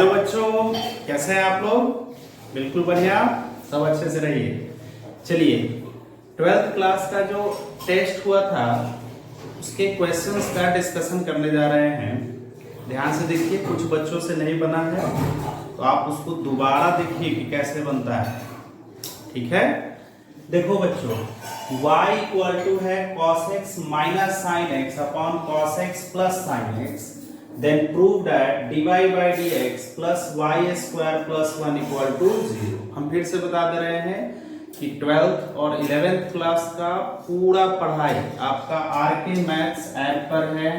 Hello बच्चों, कैसे हैं आप लोग? बिल्कुल बढ़िया, सब अच्छे से रहिए। चलिए, 12th क्लास का जो टेस्ट हुआ था उसके क्वेश्चंस का डिस्कशन करने जा रहे हैं। ध्यान से देखिए, कुछ बच्चों से नहीं बना है तो आप उसको दोबारा देखिए कि कैसे बनता है। ठीक है, देखो बच्चों, y इक्वल टू है cos x minus sine x upon cos x plus sine x। Then prove that dy by dx plus y square plus 1 equal to 0। हम फिर से बता दे रहे हैं कि 12th और 11th क्लास का पूरा पढ़ाई आपका आरके मैथ्स ऐप पर है।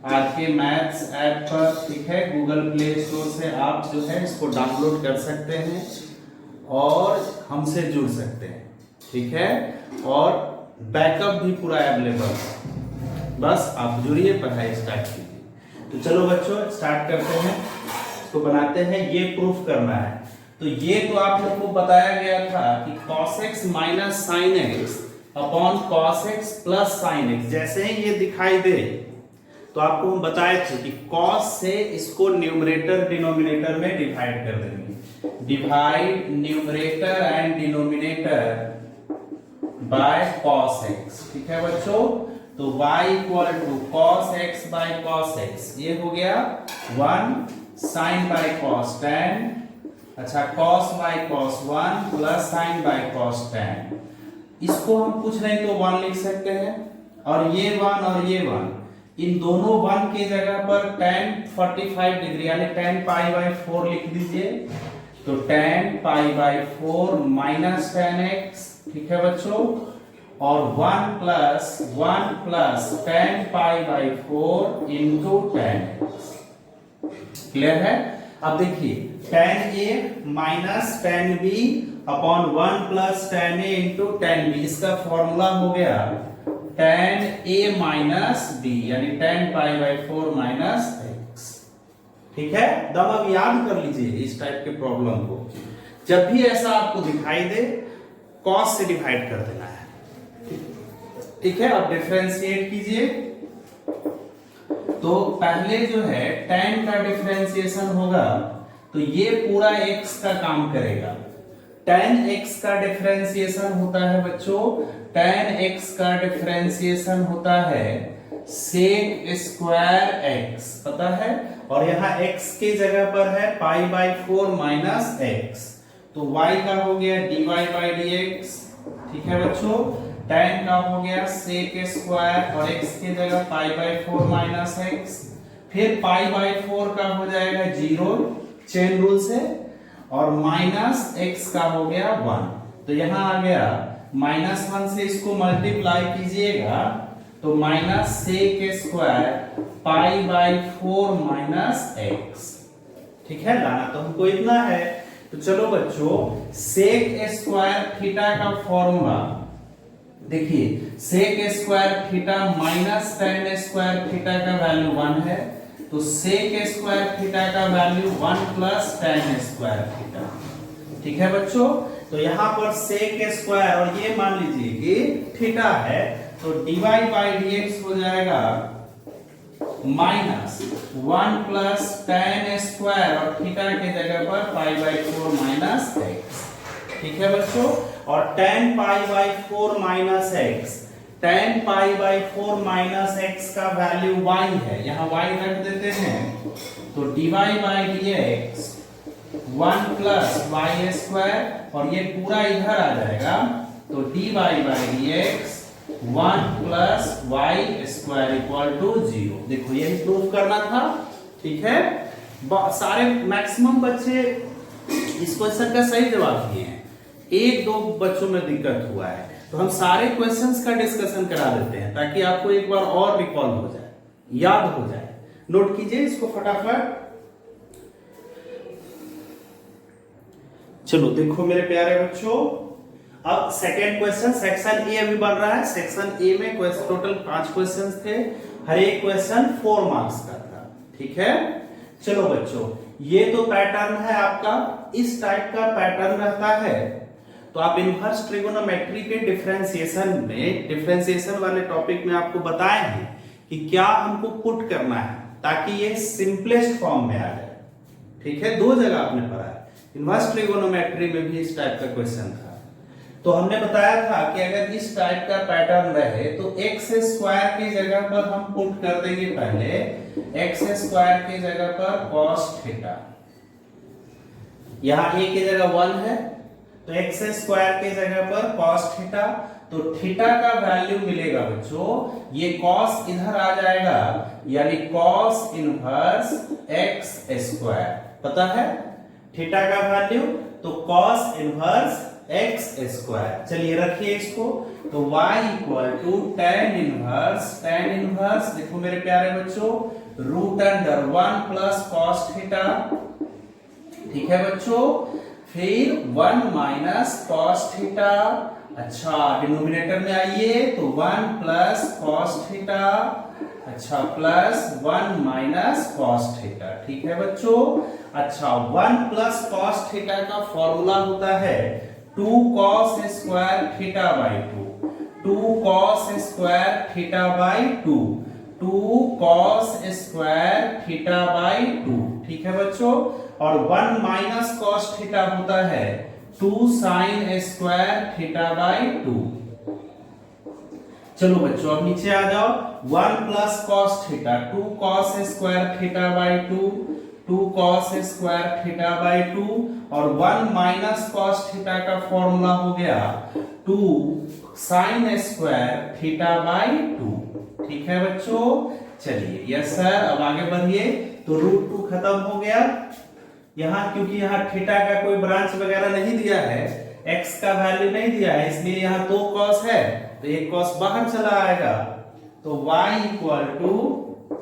आरके मैथ्स ऐप पर, ठीक है, गूगल प्ले स्टोर से आप जो है इसको डाउनलोड कर सकते हैं और हमसे जुड़ सकते हैं। ठीक है, और बैकअप भी पूरा अवेलेबल है। बस आप जुड़िए, पढ़ाई स्टार्ट कीजिए। तो चलो बच्चों, स्टार्ट करते हैं, इसको बनाते हैं। ये प्रूफ करना है। तो ये तो आप लोग को बताया गया था कि cos x minus sine x upon cos x plus sine x। जैसे ही ये दिखाई दे तो आपको हम बताए थे कि cos से इसको न्यूमरेटर डिनोमिनेटर में डिवाइड कर देंगे। Divide numerator and denominator by cos x। ठीक है बच्चों, तो y equal to cos x by cos x, ये हो गया 1 sin बाय cos tan। अच्छा, cos by cos 1 plus sin by cos tan। इसको हम कुछ नहीं तो 1 लिख सकते हैं, और ये 1 और ये 1, इन दोनों 1 की जगह पर tan 45 डिग्री यानी tan पाई बाय 4 लिख दीजिए। तो tan pi by 4 minus tan x। ठीक है बच्चों, और 1 plus tan pi by 4 into tan। Clear है? अब देखिए, tan a minus tan b upon 1 plus tan a into tan b, इसका फॉर्मूला हो गया tan a माइनस b यानी tan pi by 4 minus x। ठीक है, दम अब याद कर लीजिए इस टाइप के प्रॉब्लम को। जब भी ऐसा आपको दिखाई दे, cos से डिवाइड कर देना है। ठीक है, अब डिफरेंशिएट कीजिए। तो पहले जो है tan का डिफरेंशिएशन होगा तो ये पूरा x का काम करेगा। tan x का डिफरेंशिएशन होता है बच्चों, tan x का डिफरेंशिएशन होता है sec स्क्वायर x, पता है, और यहाँ x की जगह पर है पाई बाई 4 माइनस x। तो y का हो गया dy बाई dx। ठीक है बच्चों, tan का हो गया sec स्क्वायर और x की जगह पाई बाई 4 माइनस x। फिर पाई बाई 4 का हो जाएगा 0 चेन रूल से, और माइनस x का हो गया 1। तो यहां आ गया -1 से इसको मल्टीप्लाई कीजिएगा तो minus sec square pi by 4 minus x। ठीक है, लाना तो हमको इतना है। तो चलो बच्चों, sec स्क्वायर थीटा का फॉर्मूला देखिए, sec square theta minus tan square theta का वैल्यू 1 है, तो sec स्क्वायर थीटा का value 1 plus tan square theta. ठीक है बच्चों, तो यहां पर sec स्क्वायर और ये मान लीजिए कि थीटा है, तो dy बाई dx हो जाएगा माइनस 1 प्लस tan स्क्वायर और थीटा के जगह पर पाई बाई 4 माइनस x। ठीक है बच्चों, और tan pi by 4 minus x, tan pi by 4 minus x का वैल्यू y है, यहाँ y रख देते हैं। तो dy by dx 1 plus y square, और ये पूरा इधर आ जाएगा, तो dy by dx 1 plus y square equal to 0। देखो, यही प्रूफ करना था। ठीक है, सारे मैक्सिमम बच्चे इस क्वेश्चन का सही जवाब दिए हैं, एक दो बच्चों में दिक्कत हुआ है। तो हम सारे क्वेश्चंस का डिस्कशन करा देते हैं ताकि आपको एक बार और रिकॉल हो जाए, याद हो जाए। नोट कीजिए इसको फटाफट। चलो देखो मेरे प्यारे बच्चों, अब सेकेंड क्वेश्चन, सेक्शन ए अभी बन रहा है। सेक्शन ए में टोटल 5 क्वेश्चंस थे, हर एक क्वेश्चन 4 मार्क्स का था। ठीक है, चलो बच्चों, ये तो पैटर्न है आपका, इस टाइप का पैटर्न रहता है। तो आप इनवर्स ट्रिगोनोमेट्री के डिफरेंशिएशन वाले टॉपिक में आपको बताए हैं कि क्या हमको पुट करना है ताकि ये सिंपलेस्ट फॉर्म में आ जाए। ठीक है, 2 जगह आपने पढ़ा है। इनवर्स ट्रिगोनोमेट्री में भी इस टाइप का क्वेश्चन था। तो हमने बताया था कि अगर इस टाइप का पैटर्न रहे तो एक्स स्क्वायर की जगह पर हम पुट कर देंगे पहले एक्स स्क्वायर की जगह पर cos थीटा। यहां a की जगह 1 है तो एक्स स्क्वायर की जगह पर cos थीटा, तो थीटा का वैल्यू मिलेगा बच्चों, ये cos इधर आ जाएगा यानी cos इनवर्स x स्क्वायर। पता है थीटा का वैल्यू, तो cos इनवर्स x स्क्वायर। चलिए रखिए इसको, तो y equal to tan inverse देखो मेरे प्यारे बच्चों root under 1 plus cos theta. ठीक है बच्चों, फिर 1 माइनस cos थीटा। अच्छा डिनोमिनेटर में आइए तो 1 प्लस cos थीटा, अच्छा प्लस 1 माइनस cos थीटा। ठीक है बच्चों, अच्छा 1 प्लस cos थीटा का फॉर्मूला होता है 2 cos square theta by 2 cos square theta by 2 cos square theta by 2। ठीक है बच्चों, और 1 माइनस cos थीटा होता है 2 sin स्क्वायर थीटा बाई 2। चलो बच्चों अब नीचे आ जाओ, 1 plus cos theta 2 cos square theta by 2 cos square theta by 2, और 1 माइनस cos थीटा का फॉर्मूला हो गया 2 sin स्क्वायर थीटा बाई 2। ठीक है बच्चों, चलिए यस सर अब आगे बढ़िए। तो रूट 2 खत्म हो गया यहां, क्योंकि यहां थीटा का कोई ब्रांच वगैरह नहीं दिया है, x का वैल्यू नहीं दिया है, इसलिए यहां 2 cos है तो एक cos बाहर चला आएगा, तो y equal to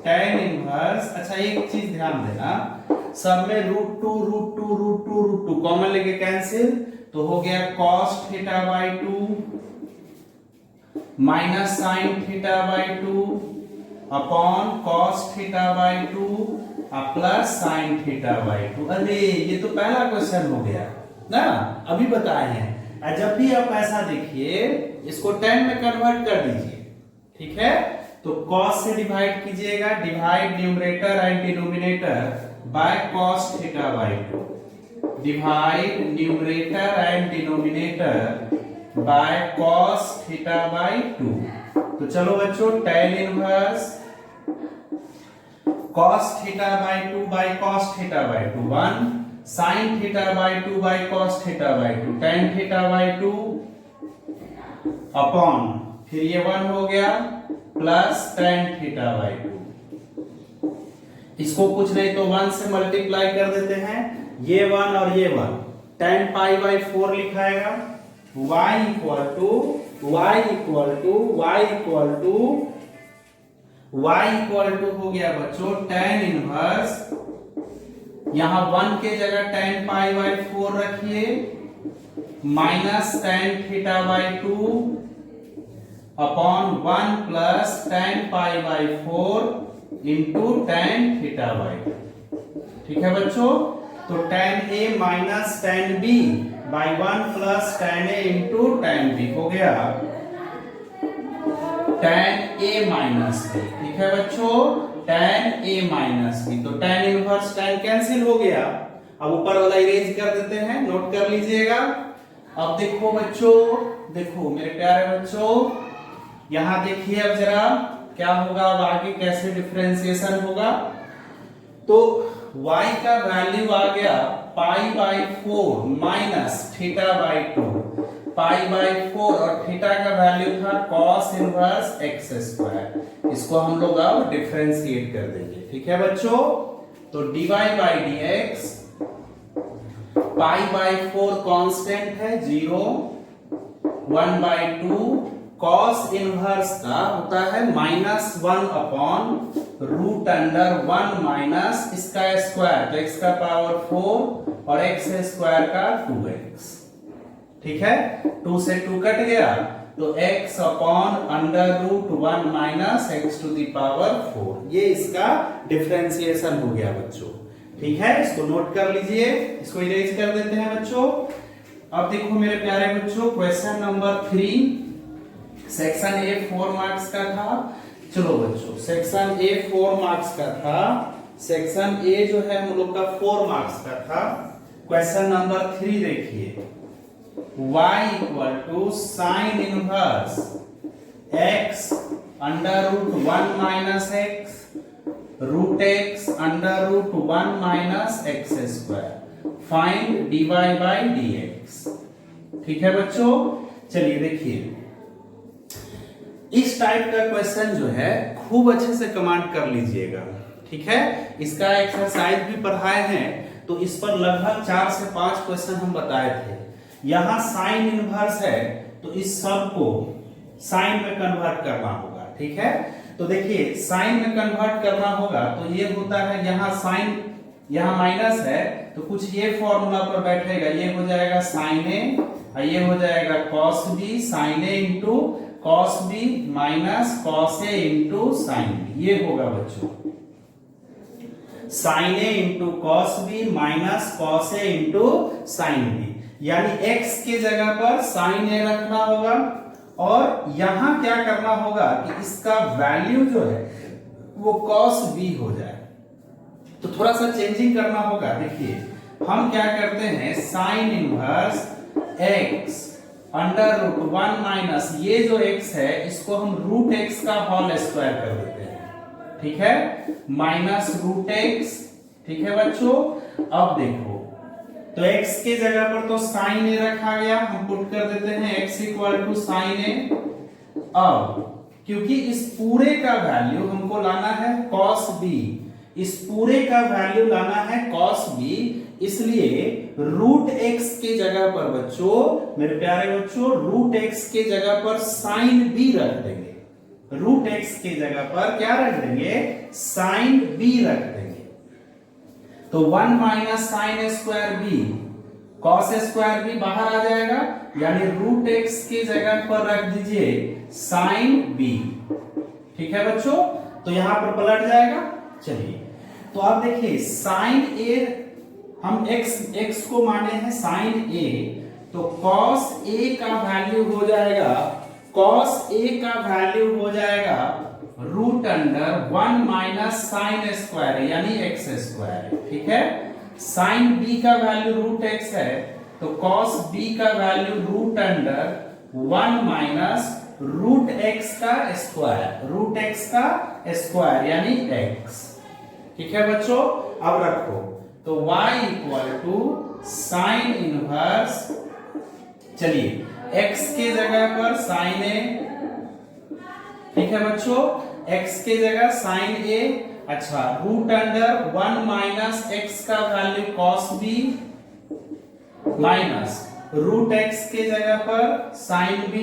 tan inverse. अच्छा एक चीज ध्यान देना, सब में रूट टू कॉमन लेके कैंसिल, तो हो गया cos theta by 2 minus sin theta by 2 upon cos theta by 2 plus sin theta by 2। अरे ये तो पहला क्वेश्चन हो गया ना, अभी बताए हैं। जब भी आप ऐसा देखिए इसको tan में कन्वर्ट कर दीजिए। ठीक है, तो cos से डिवाइड कीजिएगा, divide numerator and denominator by cos theta by 2, divide numerator and denominator by cos theta by 2। तो चलो बच्चों tan inverse cos theta by 2 by cos theta by 2 1, sin theta by 2 by cos theta by 2 tan theta by 2 upon फिर ये 1 हो गया plus tan theta by 2। इसको कुछ नहीं तो 1 से मल्टीप्लाई कर देते हैं, ये 1 और ये 1, tan पाई बाई 4 लिखाएगा, y इक्वल टू हो गया बच्चों tan इनवर्स, यहां 1 के जगह tan पाई बाई 4 रखिए minus tan theta by 2 upon 1 plus tan pi by 4 into tan theta by 2। ठीक है बच्चों, तो tan a minus tan b by 1 plus tan a into tan b हो गया tan a माइनस b। ठीक है बच्चों, tan a माइनस b, तो tan इनवर्स tan कैंसिल हो गया। अब ऊपर वाला इरेज कर देते हैं, नोट कर लीजिएगा। अब देखो बच्चों, देखो मेरे प्यारे बच्चों, यहां देखिए अब जरा क्या होगा, अब आगे कैसे डिफरेंशिएशन होगा। तो y का वैल्यू आ गया पाई by 4 minus theta by 2, pi by 4 और थीटा का वैल्यू था cos इनवर्स x स्क्वायर। इसको हम लोग अब डिफरेंशिएट कर देंगे। ठीक है बच्चों, तो dy by dx, pi by 4 constant है 0, 1 बाई 2 cos इनवर्स का होता है -1 अपॉन रूट अंडर 1 माइनस इसका स्क्वायर, तो x का पावर 4 और x स्क्वायर का 2x। ठीक है, 2 से 2 कट गया तो x upon under root 1 minus x to the power 4। ये इसका डिफरेंशिएशन हो गया बच्चों। ठीक है, इसको नोट कर लीजिए, इसको इरेज कर देते हैं बच्चों। अब देखो मेरे प्यारे बच्चों, question number 3 section A 4 marks का था। चलो बच्चों, सेक्शन ए 4 मार्क्स का था, सेक्शन ए जो है हम लोग का 4 मार्क्स का था। क्वेश्चन नंबर 3 देखिए, y equal to sine inverse x under root 1 minus x root x under root 1 minus x square, find dy by dx। ठीक है बच्चों, चलिए देखिए, इस टाइप का क्वेश्चन जो है खूब अच्छे से कमांड कर लीजिएगा। ठीक है, इसका एक्सरसाइज भी पढ़ाए हैं, तो इस पर लगभग 4 से 5 क्वेश्चन हम बताए थे। यहां साइन इनवर्स है, तो इस सब को साइन में कन्वर्ट करना होगा। ठीक है, तो देखिए साइन में कन्वर्ट करना होगा, तो ये होता है यहाँ साइन, यहाँ माइनस है, तो कुछ ये फॉर्मूला पर बैठेगा, ये हो जाएगा साइन ए, ये हो जाएगा cos B, sin A into cos B minus cos A into sign B, ये होगा बच्चों sin A into cos B minus cos A into sine B. यानी x के जगह पर साइन ए रखना होगा, और यहां क्या करना होगा कि इसका वैल्यू जो है वो कॉस बी हो जाए। तो थोड़ा सा चेंजिंग करना होगा। देखिए हम क्या करते हैं, sine inverse x under root 1 minus ये जो x है इसको हम रूट x का होल स्क्वायर कर देते हैं। ठीक है, माइनस रूट x। ठीक है बच्चों, अब देखो, तो x के जगह पर तो साइन ए रखा गया, हम पुट कर देते हैं x इक्वल टू साइन ए। अब क्योंकि इस पूरे का वैल्यू हमको लाना है cos b, इस पूरे का वैल्यू लाना है cos b, इसलिए रूट x के जगह पर बच्चों, मेरे प्यारे बच्चों, रूट x के जगह पर साइन b रख देंगे। रूट x के जगह पर क्या रख देंगे, साइन b रख देंगे। तो 1 minus sine square b, cos square b बाहर आ जाएगा, यानी रूट x के जगह पर रख दीजिए साइन b। ठीक है बच्चों, तो यहां पर पलट जाएगा। चलिए, तो आप देखिए साइन a, हम x को माने हैं साइन a, तो cos a का वैल्यू हो जाएगा, cos a का वैल्यू हो जाएगा root under 1 minus sine square यानी एक्स स्क्वायर। ठीक है, साइन b का वैल्यू रूट x है, तो cos b का value root under 1 minus root x का स्क्वायर, रूट x का स्क्वायर यानी x। ठीक है बच्चों, अब रखो, तो y equal to sine inverse, चलिए x के जगह पर साइन a, ठीक है बच्चों, x के जगह साइन a, अच्छा रूट अंडर 1 माइनस x का value cos b minus root x के जगह पर साइन b,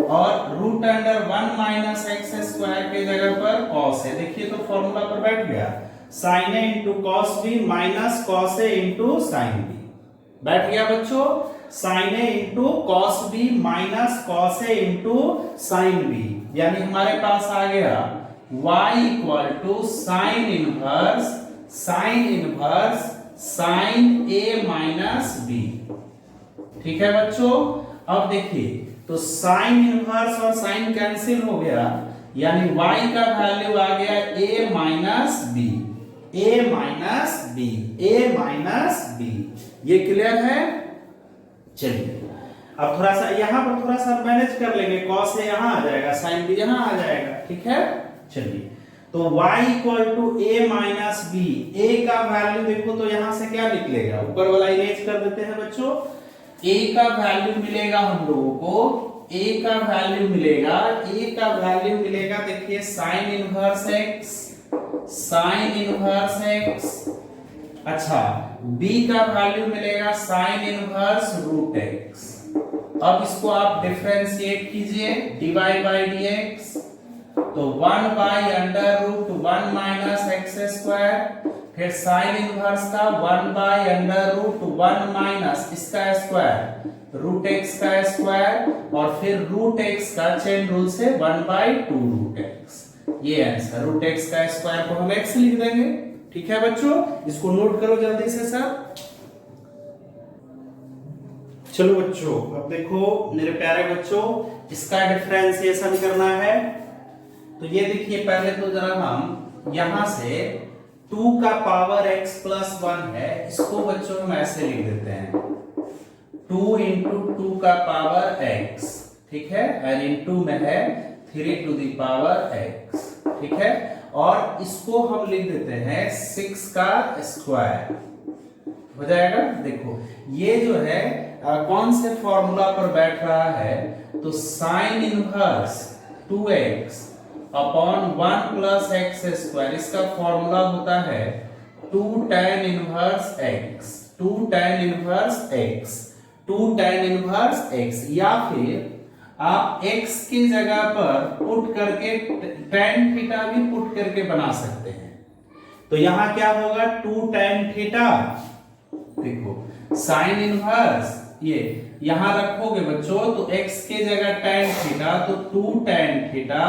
और root under 1 minus x square के जगह पर cos a। देखिए तो फॉर्मूला पर बैठ गया, sine a into cos B minus cos a into sign b, बैठ गया बच्चों। Sine a into cos B minus cos a into sine B, यानी हमारे पास आ गया y equal to sine inverse sine a minus b। ठीक है बच्चों, अब देखिए, तो साइन इनवर्स और साइन कैंसिल हो गया, यानी y का वैल्यू आ गया a minus b, a minus b, a minus b। ये क्लियर है? चलिए अब थोड़ा सा यहां पर थोड़ा सा मैनेज कर लेंगे, cos a यहां आ जाएगा, sin b यहां आ जाएगा। ठीक है, चलिए तो y equal to a minus b, a का वैल्यू देखो तो यहां से क्या निकलेगा, ऊपर वाला इमेज कर देते हैं बच्चों। a का वैल्यू मिलेगा हम लोगों को, a का वैल्यू मिलेगा, देखिए साइन इनवर्स x, अच्छा b का वैल्यू मिलेगा साइन इनवर्स रूट x। अब इसको आप डिफरेंशिएट कीजिए, dy बाई dx, तो 1 by under root 1 minus x square, फिर साइन इनवर्स का 1 बाई अंडर रूट 1 माइनस इसका स्क्वायर रूट x का स्क्वायर, और फिर रूट x का चेन रूल से 1 बाई 2 रूट x। ये आंसर, रूट x का स्क्वायर को हम x लिख देंगे। ठीक है बच्चों, इसको नोट करो जल्दी से सब। चलो बच्चों, अब देखो मेरे प्यारे बच्चों, इसका डिफरेंशिएशन करना है। तो ये देखिए, पहले तो जरा हम यहां से 2 का पावर x प्लस 1 है, इसको बच्चों हम ऐसे लिख देते हैं 2 इंटू 2 का पावर x, ठीक है, और इंटू में है 3 टू द पावर x, ठीक है, और इसको हम लिख देते हैं 6 का स्क्वायर हो जाएगा। देखो ये जो है कौन से फॉर्मूला पर बैठ रहा है, तो sine inverse 2x upon 1 plus x square, इसका फॉर्मूला होता है 2 tan inverse x, 2 tan inverse x, 2 tan inverse x, या फिर आप x की जगह पर पुट करके tan थीटा भी पुट करके बना सकते हैं। तो यहां क्या होगा 2 tan थीटा, देखो साइन इनवर्स ये यहां रखोगे बच्चों तो x के जगह tan थीटा, तो 2 tan theta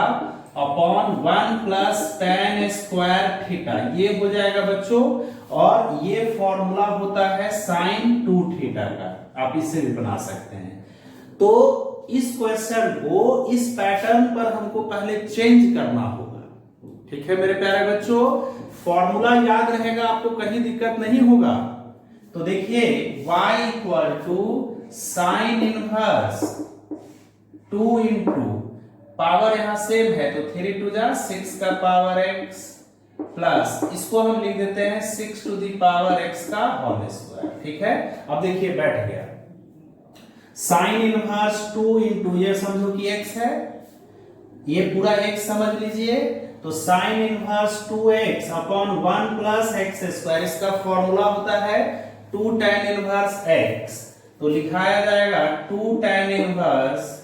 upon 1 plus tan square theta, ये हो जाएगा बच्चों। और ये फॉर्मूला होता है साइन 2 थीटा का, आप इसे भी बना सकते हैं। तो इस क्वेश्चन को इस पैटर्न पर हमको पहले चेंज करना होगा, ठीक है मेरे प्यारे बच्चों। फॉर्मूला याद रहेगा, आपको कहीं दिक्कत नहीं होगा। तो देखिए y equal to sine inverse 2 into power यहां सेम है तो 3 टू जा 6 का पावर x प्लस इसको हम लिख देते हैं 6 टू दी पावर x का होल स्क्वायर, ठीक है। अब देखिए बैठ गया साइन इनवर्स 2 इंटू ये समझो कि x है, ये पूरा x समझ लीजिए, तो sine inverse 2x upon 1 plus x square, इसका फॉर्मूला होता है 2 tan इनवर्स x, तो लिखाया जाएगा 2 tan इनवर्स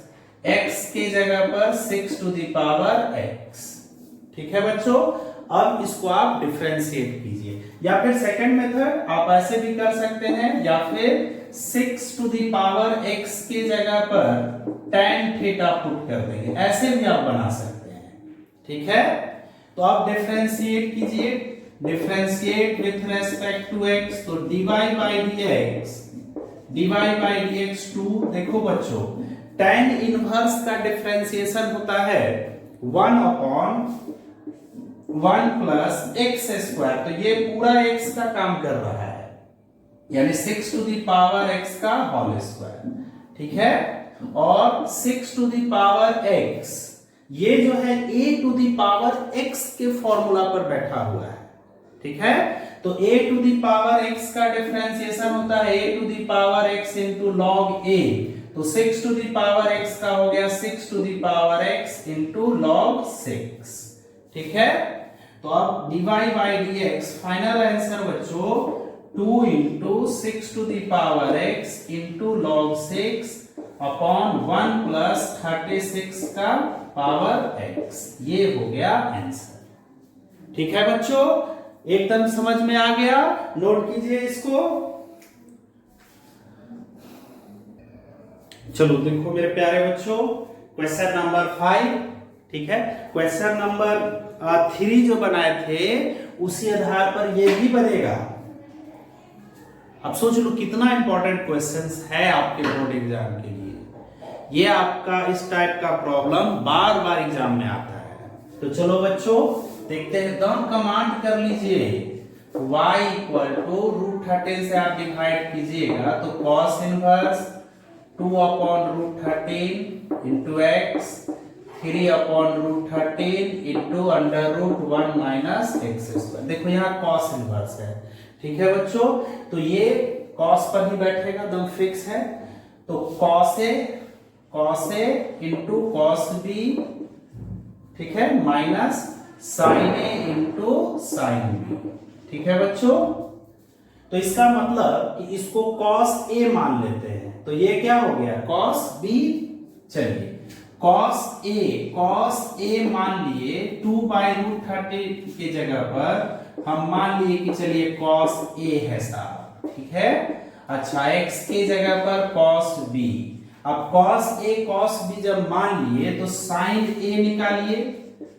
x के जगह पर 6 टू दी पावर x, ठीक है बच्चों। अब इसको आप डिफरेंशिएट कीजिए, या फिर सेकंड मेथड आप ऐसे भी कर सकते हैं, या फिर 6 टू दी पावर x के जगह पर tan थीटा पुट कर देंगे, ऐसे भी आप बना सकते हैं, ठीक है। तो आप डिफरेंशिएट कीजिए, differentiate with respect to x, तो dy बाई dx 2, देखो बच्चों tan इनवर्स का डिफरेंशिएशन होता है 1 अपॉन 1 प्लस एक्स स्क्वायर, तो ये पूरा x का काम कर रहा है, यानी 6 टू दी पावर x का होल स्क्वायर, ठीक है। और 6 टू दी पावर x ये जो है a to the power x के फॉर्मूला पर बैठा हुआ है, ठीक है। तो a to the power x का डिफरेंशिएशन होता है a to the power x into log a, तो 6 टू दी पावर x का हो गया 6 to the power x into log 6, ठीक है। तो अब dy by dx final answer बच्चों 2 into 6 to the power x into log 6 upon 1 plus 36 का पावर x, ये हो गया आंसर, ठीक है बच्चों। एकदम समझ में आ गया, नोट कीजिए इसको। चलो देखो मेरे प्यारे बच्चों क्वेश्चन नंबर 5, ठीक है। क्वेश्चन नंबर 3 जो बनाए थे उसी आधार पर ये भी बनेगा। अब सोच लो कितना इंपॉर्टेंट क्वेश्चंस है आपके बोर्ड एग्जाम के लिए, ये आपका इस टाइप का प्रॉब्लम बार बार एग्जाम में आता है। तो चलो बच्चों देखते हैं, एकदम कमांड कर लीजिए y इक्वल टू √13 से आप डिवाइड कीजिएगा तो cos inverse 2 upon √13 into x 3 upon √13 into √1 minus x square. देखो यहाँ cos इनवर्स है, ठीक है बच्चों, तो ये cos पर ही बैठेगा, एकदम फिक्स है। तो cos a into cos b, ठीक है, minus sin a into sin b, ठीक है बच्चों। तो इसका मतलब कि इसको cos a मान लेते हैं, तो ये क्या हो गया cos b। चलिए cos a मान लिए 2 बाई √13 के जगह पर हम मान लिए कि चलिए cos a है साहब, ठीक है। अच्छा x के जगह पर cos b, अब cos a cos b जब मान लिए तो sin a निकालिए,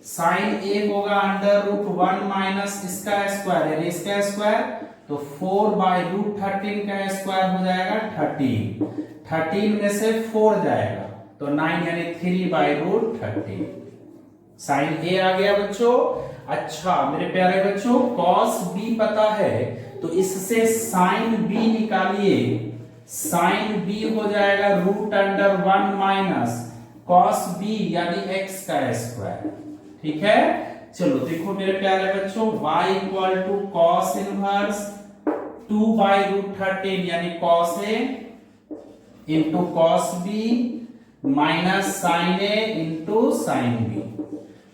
sin a होगा √1 माइनस इसका स्क्वायर यानी इसका स्क्वायर, तो 4 बाई √13 का स्क्वायर हो जाएगा 13 में से 4 जाएगा तो 9 यानी 3 बाई √13, साइन ए आ गया बच्चों। अच्छा मेरे प्यारे बच्चों, कॉस बी पता है तो इससे साइन बी निकालिए। साइन बी हो जाएगा √1 माइनस कॉस बी यानी x का स्क्वायर। ठीक है, चलो देखो मेरे प्यारे बच्चों, y equal to cos inverse 2/√13 यानी cos A into cos B minus sin A into sign B.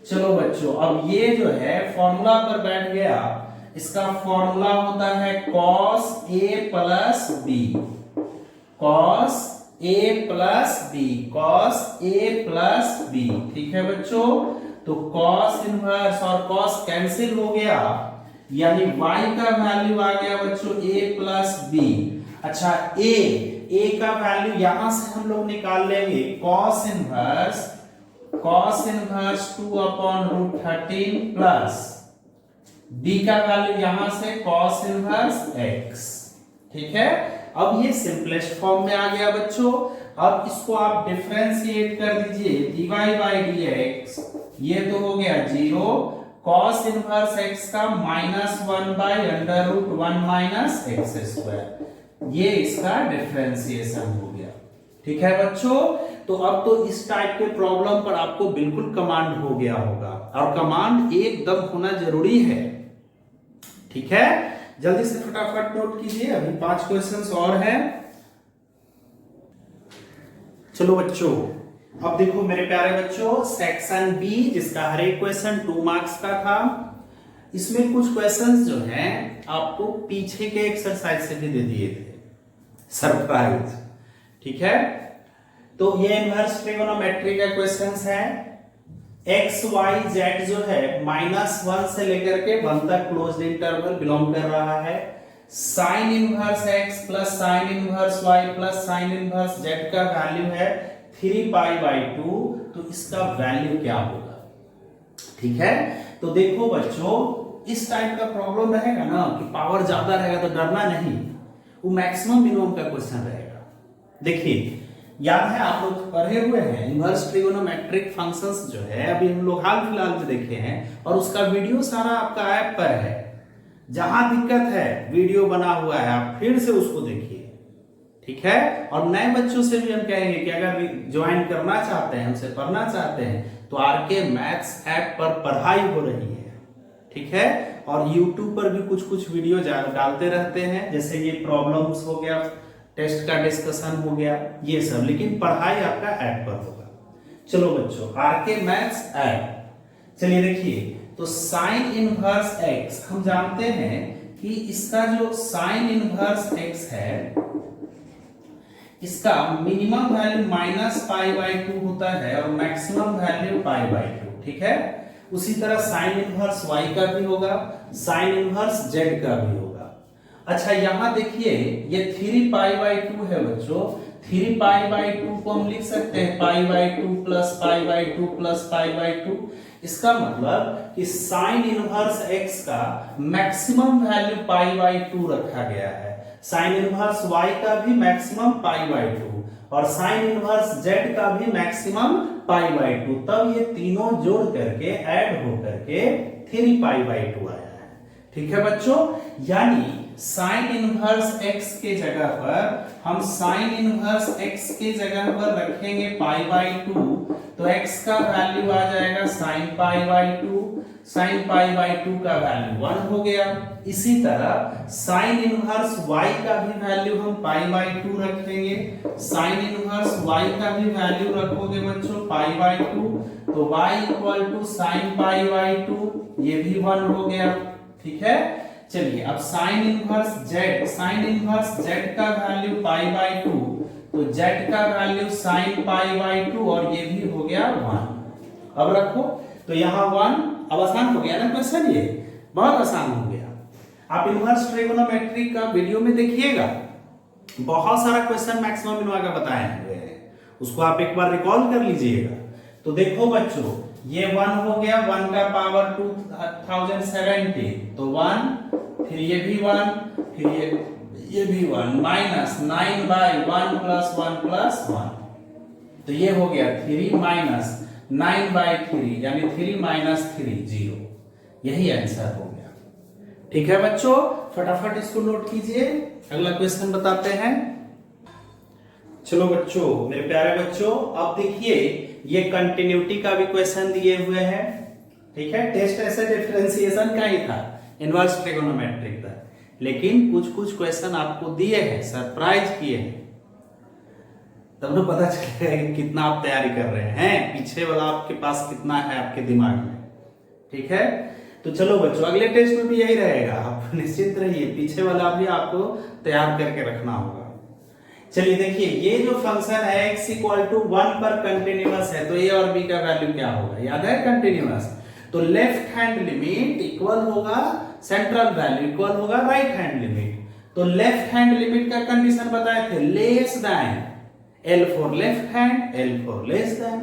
चलो बच्चों, अब ये जो है फॉर्मूला पर बैठ गया। इसका फॉर्मूला होता है cos a plus b, cos a plus b, cos a plus b. ठीक है बच्चों, तो cos इनवर्स और cos कैंसिल हो गया, यानी y का वैल्यू आ गया बच्चों a प्लस बी। अच्छा a का वैल्यू यहां से हम लोग निकाल लेंगे, cos इनवर्स 2/√13 प्लस b का वैल्यू यहां से cos इनवर्स x। ठीक है, अब ये सिंपलेस्ट फॉर्म में आ गया बच्चों। अब इसको आप डिफरेंशिएट कर दीजिए, dy/dx ये तो हो गया 0, cos इनवर्स x का -1/√1 माइनस x स्क्वायर, ये इसका डिफरेंशिएशन हो गया। ठीक है बच्चों, तो अब तो इस टाइप के प्रॉब्लम पर आपको बिल्कुल कमांड हो गया होगा, और कमांड एकदम होना जरूरी है। ठीक है, जल्दी से फटाफट नोट कीजिए, अभी 5 क्वेश्चंस और हैं। चलो बच्चों, अब देखो मेरे प्यारे बच्चों, सेक्शन बी जिसका हर एक क्वेश्चन 2 मार्क्स का था, इसमें कुछ क्वेश्चंस जो हैं आपको पीछे के एक्सरसाइज से भी दे दिए थे, सरप्राइज। ठीक है, तो ये इनवर्स ट्रिगोनोमेट्री का क्वेश्चंस है। एक्स वाई जेड जो है -1 से लेकर के 1 तक क्लोज्ड इंटरवल बिलोंग कर रहा है। Sine inverse x plus sine inverse y plus sine inverse z का वैल्यू है 3π/2, तो इसका वैल्यू क्या होगा? ठीक है, तो देखो बच्चों, इस टाइप का प्रॉब्लम रहेगा ना कि पावर ज्यादा रहेगा तो डरना नहीं, वो मैक्सिमम मिनिमम का क्वेश्चन रहेगा। देखिए, याद है आप लोग पढ़े हुए हैं इनवर्स ट्रिगोनोमेट्रिक फंक्शंस जो है, अभी हम लोग हाल फिलहाल में देखे हैं, और उसका वीडियो सारा आपका ऐप पर है। जहां दिक्कत है वीडियो बना हुआ है, आप फिर से उसको देखिए। ठीक है, और नए बच्चों से भी हम कहेंगे कि अगर ज्वाइन करना चाहते हैं, हमसे पढ़ना चाहते हैं, तो आरके मैथ्स ऐप पर पढ़ाई हो रही है। ठीक है, और यूट्यूब पर भी कुछ कुछ वीडियो डालते रहते हैं, जैसे ये प्रॉब्लम्स हो गया, टेस्ट का डिस्कशन हो गया, ये सब, लेकिन पढ़ाई आपका ऐप पर होगा। चलो बच्चों, आरके मैथ्स ऐप, चलिए देखिए, तो साइन इनवर्स x हम जानते हैं कि इसका जो साइन इनवर्स x है, इसका मिनिमम वैल्यू -π/2 होता है और मैक्सिमम वैल्यू π/2। ठीक है, उसी तरह साइन इनवर्स y का भी होगा, साइन इनवर्स z का भी होगा। अच्छा यहां देखिए, ये 3π/2 है बच्चों, 3π/2 को हम लिख सकते हैं π/2 प्लस π/2 प्लस π/2। इसका मतलब कि साइन इनवर्स x का मैक्सिमम वैल्यू π/2 रखा गया है, साइन इनवर्स y का भी मैक्सिमम π/2 और साइन इनवर्स z का भी मैक्सिमम π/2, तब ये तीनों जोड़ करके ऐड हो करके 3π/2 आया है। ठीक है बच्चों, यानी साइन इनवर्स x के जगह पर हम साइन इनवर्स x के जगह पर रखेंगे π/2, तो x का वैल्यू आ जाएगा sin π/2, sin π/2 का वैल्यू 1 हो गया। इसी तरह साइन इनवर्स y का भी वैल्यू हम π/2 रखेंगे, साइन इनवर्स y का भी वैल्यू रखोगे बच्चों π/2, तो y इक्वल टू sin π/2, ये भी 1 हो गया। ठीक है, चलिए अब साइन इनवर्स z का वैल्यू π/2, तो z का वैल्यू sin π/2 और ये भी हो गया 1। अब रखो, तो यहाँ 1, अब आसान हो गया ना क्वेश्चन, ये बहुत आसान हो गया। आप इनवर्स ट्रिगोनोमेट्री का वीडियो में देखिएगा, बहुत सारा क्वेश्चन मैक्सिमम मिनिमम का बताए हुए हैं, उसको आप एक बार रिकॉल कर लीजिएगा। तो देखो बच्चों, ये 1 हो गया, 1 का पावर 2070, तो 1, फिर ये भी 1, फिर ये भी 1, -9/1 + 1 + 1, तो ये हो गया 3 माइनस 9/3 यानी 3 माइनस 3 0। यही आंसर हो गया। ठीक है बच्चों, फटाफट इसको नोट कीजिए, अगला क्वेश्चन बताते हैं। चलो बच्चों, मेरे प्यारे बच्चों, अब देखिए ये कंटिन्यूटी का भी क्वेश्चन दिए हुए हैं। ठीक है, टेस्ट ऐसे डिफरेंशिएशन का ही था, इनवर्स ट्रिगोनोमेट्रिक था, लेकिन कुछ कुछ क्वेश्चन आपको दिए हैं, सरप्राइज किए हैं, तब ना पता चलेगा कि कितना आप तैयारी कर रहे हैं, पीछे वाला आपके पास कितना है आपके दिमाग में। ठीक है, तो चलो बच्चों, अगले टेस्ट में भी यही रहेगा, आप निश्चित रहिए, पीछे वाला भी आपको तैयार करके रखना होगा। चलिए देखिए, ये जो फंक्शन है x इक्वल टू 1 पर कंटिन्यूअस है, तो a और b का वैल्यू क्या होगा, याद है कंटिन्यूअस, तो लेफ्ट हैंड लिमिट इक्वल होगा सेंट्रल वैल्यू इक्वल होगा राइट हैंड लिमिट। तो लेफ्ट हैंड लिमिट का कंडीशन बताए थे, less than L for left hand, L for less than,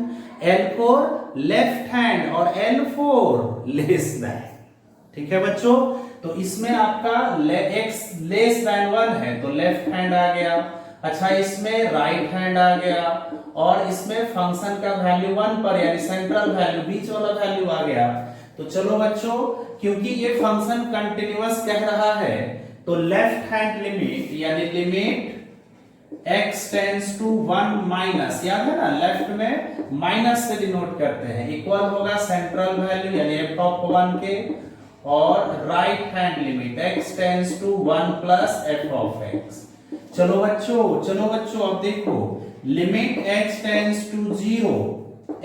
L for left hand और L फॉर लेस देन। ठीक है बच्चों, तो इसमें आपका x लेस देन 1 है तो लेफ्ट हैंड आ गया, अच्छा इसमें राइट हैंड आ गया, और इसमें फंक्शन का वैल्यू 1 पर यानी सेंट्रल वैल्यू बीच वाला वैल्यू आ गया। तो चलो बच्चों, क्योंकि ये फंक्शन कंटिन्यूअस कह रहा है, तो लेफ्ट हैंड लिमिट यानी limit x tends to 1 minus, याद है ना, लेफ्ट में माइनस से डिनोट करते हैं, इक्वल होगा सेंट्रल वैल्यू यानी f ऑफ 1 के, और right hand limit x tends to 1 plus f of x। चलो बच्चों, अब देखो, limit x tends to 0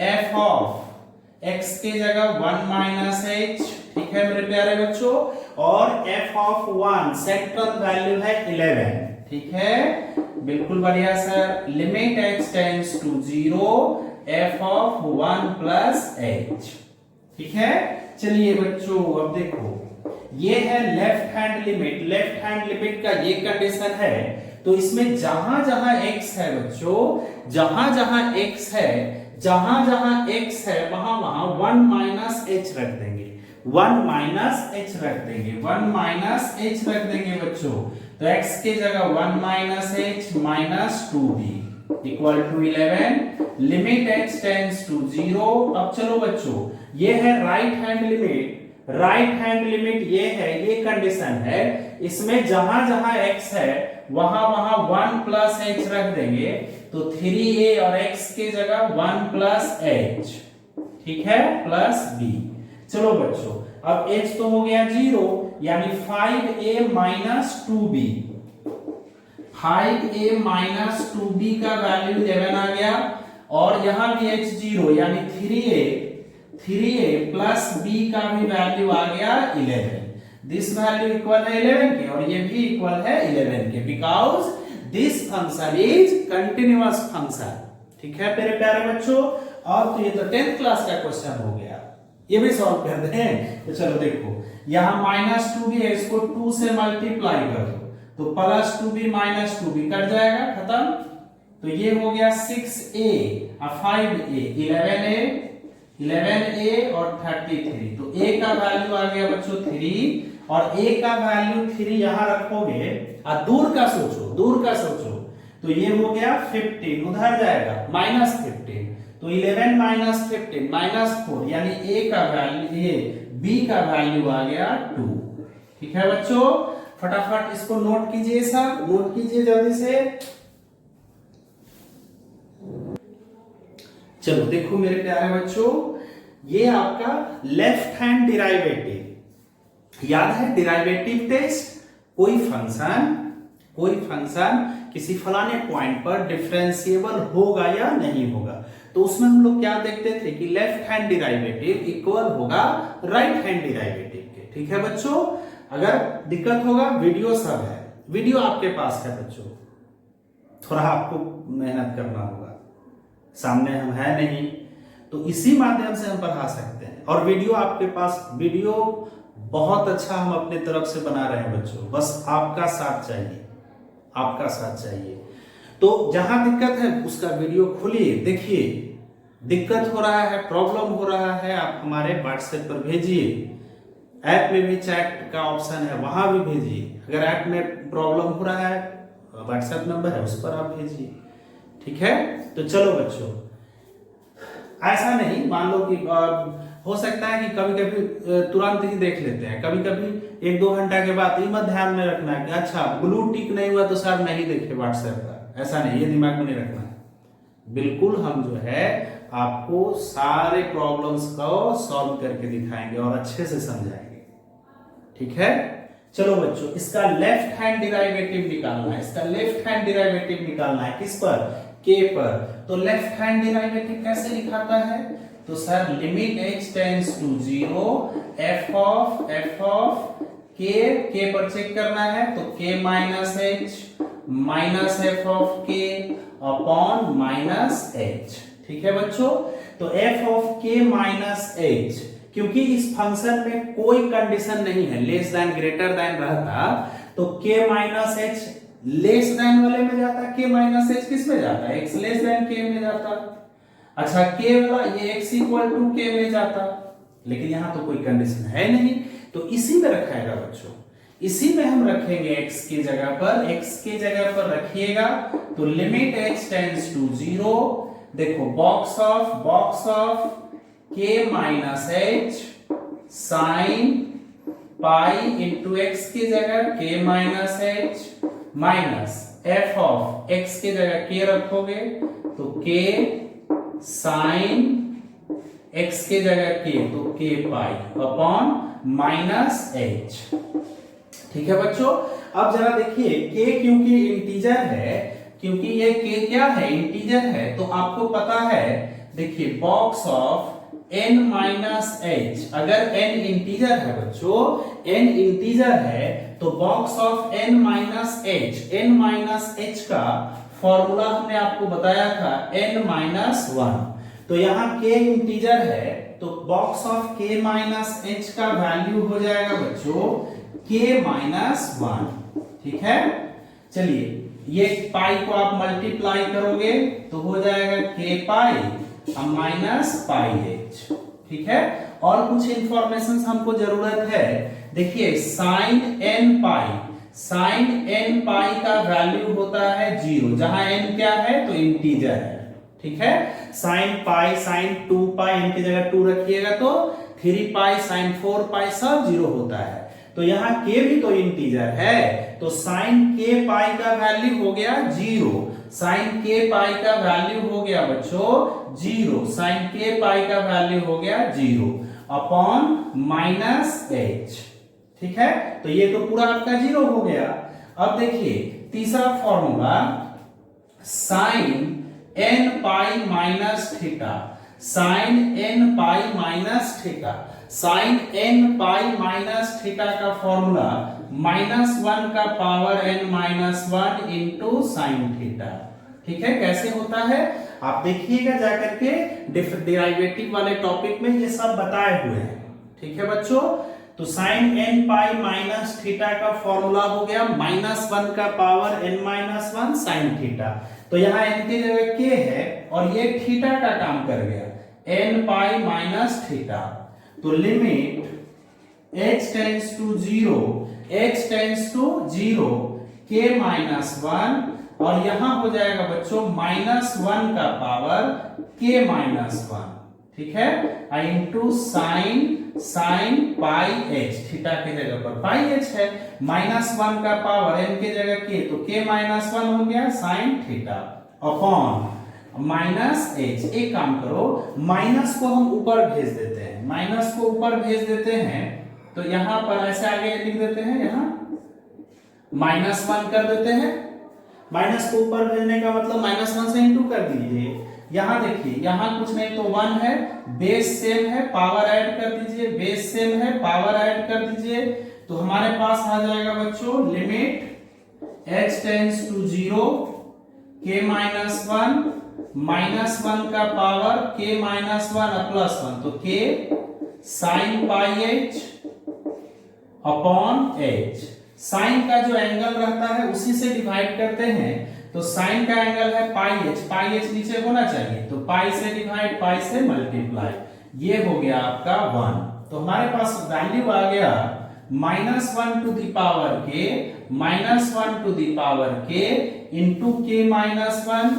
f of x के जगह 1 माइनस h, ठीक है मेरे प्यारे बच्चों, और f ऑफ 1 सेंट्रल वैल्यू है 11। ठीक है, बिल्कुल बढ़िया sir, limit x tends to 0 f of 1 plus h। ठीक है, चलिए बच्चों, अब देखो, ये है left hand limit, left hand limit का ये कंडीशन है, तो इसमें जहां जहां x है बच्चों, जहां जहां x है, जहां जहां x है वहां वहां 1 माइनस h रख देंगे, 1 माइनस h रख देंगे, 1 माइनस h रख देंगे बच्चों। तो x के जगह 1 minus h minus 2b equal to 11, limit x tends to 0। अब चलो बच्चों, ये है right hand limit, right hand limit ये है, ये कंडीशन है, इसमें जहां जहां x है वहां वहां 1 प्लस h रख देंगे, तो 3a और x के जगह 1 प्लस h, ठीक है, प्लस b। चलो बच्चों, अब h तो हो गया 0, यानी 5a minus 2b, 5a minus 2b का वैल्यू 11 आ गया, और यहां भी h 0 यानी 3a प्लस b का भी वैल्यू आ गया 11। दिस वैल्यू इक्वल है 11 के, और ये भी इक्वल है 11 के, because this function is continuous function. ठीक है मेरे प्यारे बच्चों, और तो ये तो 10th क्लास का क्वेश्चन हो गया, ये भी सॉल्व कर दें। तो चलो देखो, यहां माइनस 2b है, इसको 2 से मल्टीप्लाई कर दो, तो plus 2b minus 2b cut जाएगा, खत्म। तो ये हो गया 6a और 5a, 11a और 33, तो a का वैल्यू आ गया बच्चों 3, और a का वैल्यू 3 यहां रखोगे, और दूर का सोचो, तो ये हो गया 15, उधर जाएगा माइनस 15, तो 11 माइनस 15 माइनस 4, यानी a का वैल्यू, ये b का वैल्यू आ गया 2। ठीक है बच्चों, फटाफट इसको नोट कीजिए, सब नोट कीजिए जल्दी से। चलो देखो मेरे प्यारे बच्चों, ये आपका लेफ्ट हैंड डिराइवेटिव, याद है डिराइवेटिव टेस्ट, कोई फंक्शन किसी फलाने पॉइंट पर डिफरेंशिएबल होगा या नहीं होगा, तो उसमें हम लोग क्या देखते थे कि लेफ्ट हैंड डिराइवेटिव इक्वल होगा राइट हैंड डिराइवेटिव के। ठीक है बच्चों, अगर दिक्कत होगा, वीडियो सब है, वीडियो आपके पास है बच्चों, थोड़ा आपको मेहनत करना होगा, सामने हम है नहीं, तो इसी माध्यम से हम पढ़ा सकते हैं, और वीडियो आपके पास, वीडियो बहुत अच्छा हम अपने तरफ से बना रहे हैं बच्चों, बस आपका साथ चाहिए। तो जहां दिक्कत है उसका वीडियो खोलिए, देखिए, दिक्कत हो रहा है, प्रॉब्लम हो रहा है, आप हमारे व्हाट्सएप पर भेजिए, ऐप में भी चैट का ऑप्शन है, वहां भी भेजिए। अगर ऐप में प्रॉब्लम हो रहा है, व्हाट्सएप नंबर है उस पर आप भेजिए। ठीक है, तो चलो बच्चों, ऐसा नहीं, मान लो कि हो सकता है कि कभी कभी तुरंत ही देख लेते हैं, कभी कभी 1-2 घंटा के बाद ये मत ध्यान में रखना कि अच्छा ब्लू टिक नहीं हुआ तो सर नहीं देखे व्हाट्सएप का, ऐसा नहीं, ये दिमाग में नहीं रखना है। बिल्कुल हम जो है आपको सारे प्रॉब्लम्स को सॉल्व करके दिखाएंगे और अच्छे से समझाएंगे, ठीक है। चलो बच्चों, इसका लेफ्ट हैंड डिराइवेटिव निकालना है, इसका लेफ्ट हैंड डिराइवेटिव निकालना है किस पर, के पर। तो लेफ्ट हैंड डिराइवेटिव कैसे लिखाता है, तो sir limit h tends to 0 f of k पर चेक करना है, तो k minus h minus f of k upon minus h, ठीक है बच्चों। तो f of k minus h, क्योंकि इस फंक्शन में कोई कंडीशन नहीं है, लेस देन ग्रेटर देन रहता तो k minus h less than वाले में जाता, k माइनस h किस में जाता है, x लेस देन k में जाता। अच्छा k वाला ये x इक्वल टू k में जाता, लेकिन यहां तो कोई कंडीशन है नहीं, तो इसी में रखाएगा बच्चों, इसी में हम रखेंगे x की जगह पर, x की जगह पर रखिएगा तो लिमिट h टेंड्स टू 0, देखो box of k minus h sine pi into x की जगह k minus h minus f of x की जगह k रखोगे तो k साइन x की जगह k तो k pi upon minus h, ठीक है बच्चों। अब जरा देखिए k क्योंकि इंटीजर है, क्योंकि ये k क्या है, इंटीजर है, तो आपको पता है, देखिए box of n minus h, अगर n इंटीजर है बच्चों, n इंटीजर है तो box of n minus h का फॉर्मूला हमने आपको बताया था n माइनस 1, तो यहाँ k इंटीजर है तो box of k minus h का वैल्यू हो जाएगा बच्चों k माइनस 1, ठीक है। चलिए ये पाई को आप मल्टीप्लाई करोगे तो हो जाएगा k pi minus pi h, ठीक है। और कुछ इंफॉर्मेशन हमको जरूरत है, देखिए साइन n पाई का वैल्यू होता है 0, जहां n क्या है तो इंटीजर है, ठीक है। साइन पाई, साइन 2 पाई, n की जगह 2 रखिएगा तो 3 पाई, साइन 4 पाई सब 0 होता है, तो यहाँ k भी तो इंटीजर है, तो साइन k पाई का वैल्यू हो गया 0, साइन k पाई का वैल्यू हो गया बच्चों 0, साइन k पाई का वैल्यू हो गया 0 अपॉन माइनस h, ठीक है। तो ये तो पूरा आपका 0 हो गया। अब देखिए तीसरा formula sine n pi minus theta, sine n pi minus theta, sine n pi minus theta का फॉर्मूला -1 का power n minus 1 into sine theta, ठीक है। कैसे होता है आप देखिएगा जाकर के, डेरिवेटिव वाले टॉपिक में ये सब बताए हुए हैं, ठीक है बच्चों। तो sine n pi minus theta का फॉर्मूला हो गया -1 का power n minus 1 sine theta, तो यहाँ n की जगह k है और ये थीटा का काम कर गया n पाई माइनस थीटा, तो limit h tends to 0 k minus 1, और यहां हो जाएगा बच्चों -1 का पावर k माइनस 1, ठीक है, into sine pi h, theta की जगह पर पाई h है, -1 का पावर n की जगह k तो k माइनस 1 हो गया sine theta upon minus h। एक काम करो, माइनस को हम ऊपर भेज देते हैं, माइनस को ऊपर भेज देते हैं, तो यहां पर ऐसे आगे लिख देते हैं, यहां -1 कर देते हैं, माइनस को ऊपर भेजने का मतलब -1 से इंटू कर दीजिए। यहां देखिए, यहां कुछ नहीं तो 1 है, बेस सेम है, पावर ऐड कर दीजिए, बेस सेम है, पावर ऐड कर दीजिए, तो हमारे पास आ जाएगा बच्चों limit h tends to 0 k minus 1 -1 का पावर k माइनस 1 प्लस 1, तो k sine pi h upon h। Sine का जो एंगल रहता है उसी से डिवाइड करते हैं, तो साइन का एंगल है पाई h नीचे होना चाहिए, तो पाई से डिवाइड, पाई से मल्टीप्लाई, ये हो गया आपका 1, तो हमारे पास वैल्यू आ गया -1 to the power k, -1 to the power k into k minus 1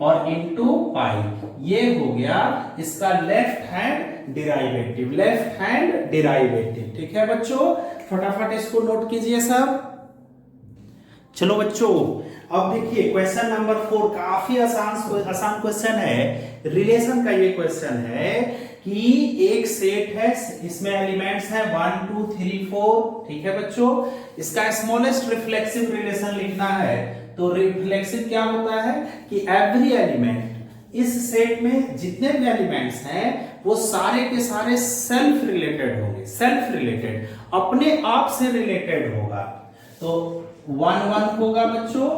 और इंटू पाई, ये हो गया इसका left hand derivative, left hand derivative. ठीक है बच्चों, फटाफट इसको नोट कीजिए सब। चलो बच्चों, अब देखिए क्वेश्चन नंबर 4 काफी आसान क्वेश्चन है, रिलेशन का ये क्वेश्चन है कि एक सेट है, इसमें एलिमेंट्स है 1 2 3 4। ठीक है बच्चों, इसका स्मॉलेस्ट रिफ्लेक्सिव रिलेशन लिखना है। तो रिफ्लेक्सिव क्या होता है कि एवरी एलिमेंट, इस सेट में जितने भी एलिमेंट्स हैं वो सारे के सारे सेल्फ रिलेटेड होंगे, सेल्फ रिलेटेड, अपने आप से रिलेटेड होगा। तो 1 1 होगा बच्चों,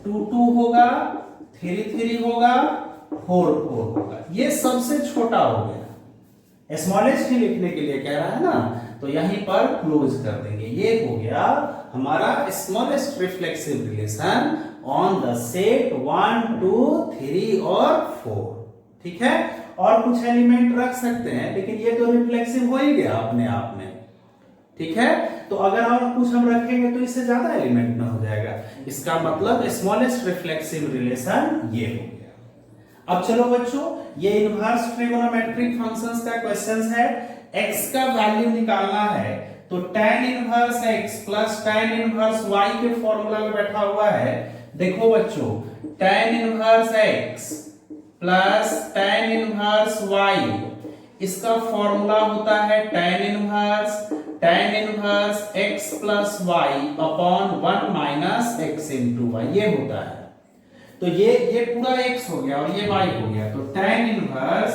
2 2 होगा, 3 3 होगा, 4 4 होगा। ये सबसे छोटा हो गया, स्मॉलेस्ट ही लिखने के लिए कह रहा है ना, तो यहीं पर क्लोज कर देंगे। ये हो गया हमारा smallest reflexive relation on the set 1 2 3 और 4। ठीक है, और कुछ एलिमेंट रख सकते हैं, लेकिन ये तो रिफ्लेक्सिव हो ही गया अपने आप में। ठीक है, तो अगर और कुछ हम रखेंगे तो इससे ज्यादा एलिमेंट ना हो जाएगा, इसका मतलब स्मॉलेस्ट रिफ्लेक्सिव रिलेशन ये हो गया। अब चलो बच्चों, ये इनवर्स ट्रिगोनोमेट्रिक फंक्शंस का क्वेश्चन है। x का वैल्यू निकालना है, तो tan inverse x plus tan inverse y के फॉर्मूला में बैठा हुआ है। देखो बच्चों, tan inverse x plus tan inverse y, इसका फॉर्मूला होता है tan inverse x plus y upon 1 minus x into y, ये होता है। तो ये पूरा x हो गया और ये y हो गया, तो tan inverse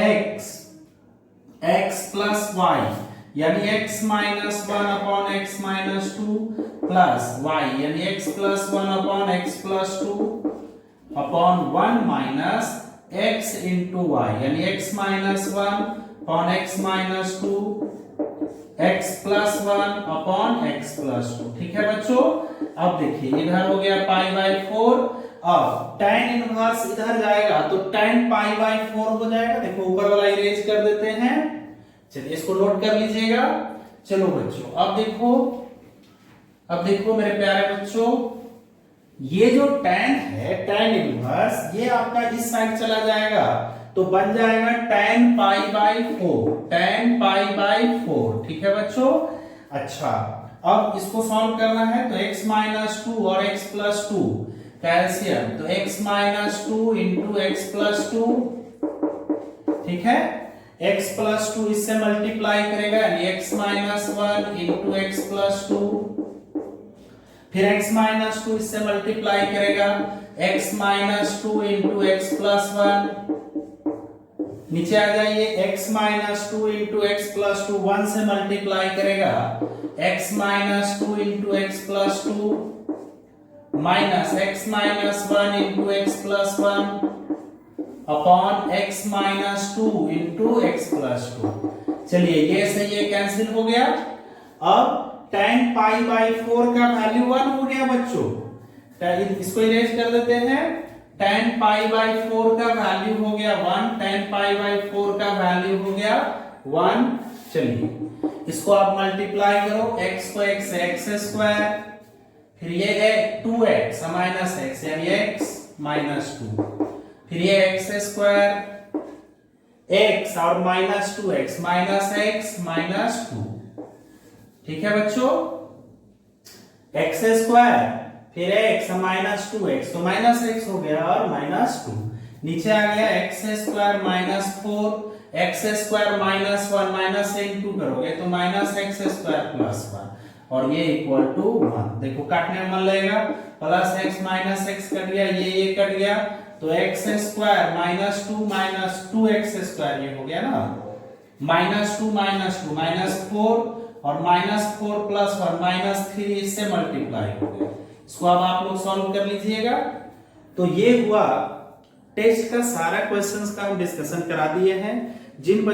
x plus y यानी x minus 1 upon x minus 2 plus y यानी x plus 1 upon x plus 2 upon 1 minus x into y यानी x minus 1 upon x minus 2 x plus 1 upon x plus 2। ठीक है बच्चों, अब देखिए इधर हो गया पाई बाई 4, अब tan इनवर्स इधर जाएगा तो tan पाई बाई 4 हो जाएगा। देखो ऊपर वाला इरेज कर देते हैं, चलिए इसको नोट कर लीजिएगा। चलो बच्चों, अब देखो मेरे प्यारे बच्चों, ये जो tan है, tan इनवर्स, ये आपका इस साइड चला जाएगा तो बन जाएगा tan pi by 4, tan pi by 4। ठीक है बच्चों, अच्छा अब इसको सॉल्व करना है, तो x माइनस 2 और x प्लस 2 कैल्शियम, तो x minus 2 into x plus 2। ठीक है, x प्लस 2 इससे मल्टीप्लाई करेगा यानी x minus 1 into x plus 2, फिर x माइनस 2 इससे मल्टीप्लाई करेगा x minus 2 into x plus 1। नीचे आ जाइए, x minus 2 into x plus 2 1 से मल्टीप्लाई करेगा x minus 2 into x plus 2 minus x minus 1 into x plus 1 upon x minus 2 into x plus 2। चलिए ये से ये कैंसिल हो गया। अब tan पाई बाई 4 का वैल्यू 1 हो गया बच्चों, इसको इरेज कर देते हैं। tan पाई बाई 4 का वैल्यू हो गया 1, tan पाई बाई 4 का वैल्यू हो गया 1। चलिए इसको आप मल्टीप्लाई करो, x को x से x स्क्वायर, फिर ये है 2x माइनस x यानी x माइनस 2, फिर ये x स्क्वायर, x और minus 2x minus x minus 2। ठीक है बच्चों, x स्क्वायर फिर x माइनस 2x, तो माइनस x हो गया और माइनस 2। नीचे आ गया x square minus 4, x square minus 1 minus से इंटू करोगे तो माइनस x स्क्वायर प्लस 1 और ये इक्वल टू 1। देखो काटने में मन लगेगा, plus x minus x cut गया, ये कट गया, तो x square minus 2x square ये हो गया ना, माइनस 2 माइनस 4 और माइनस 4 प्लस 1 माइनस 3 इससे मल्टीप्लाई हो गया। इसको अब आप लोग सॉल्व कर लीजिएगा। तो ये हुआ टेस्ट का सारा क्वेश्चंस का हम डिस्कशन करा दिए हैं। जिन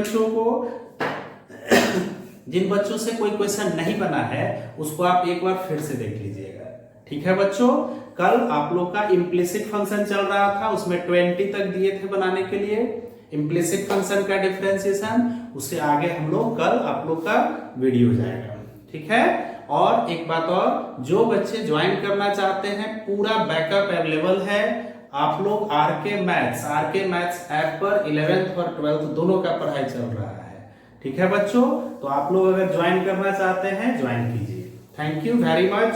बच्चों से कोई क्वेश्चन नहीं बना है उसको आप एक बार फिर से देख लीजिएगा। ठीक है बच्चों, कल आप लोग का इम्प्लिसिट फंक्शन चल रहा था, उसमें 20 तक दिए थे बनाने के लिए इम्प्लिसिट फंक्शन का डिफरेंशिएशन, उससे आगे हम लोग कल आप लोग का वीडियो जाएगा। ठीक है, और एक बात और, जो बच्चे ज्वाइन करना चाहते हैं पूरा बैकअप अवेलेबल है, आप लोग आरके मैथ्स ऐप पर 11th और 12th दोनों का पढ़ाई चल रहा है। ठीक है बच्चों, तो आप लोग अगर ज्वाइन करना चाहते हैं ज्वाइन कीजिए। Thank you very much.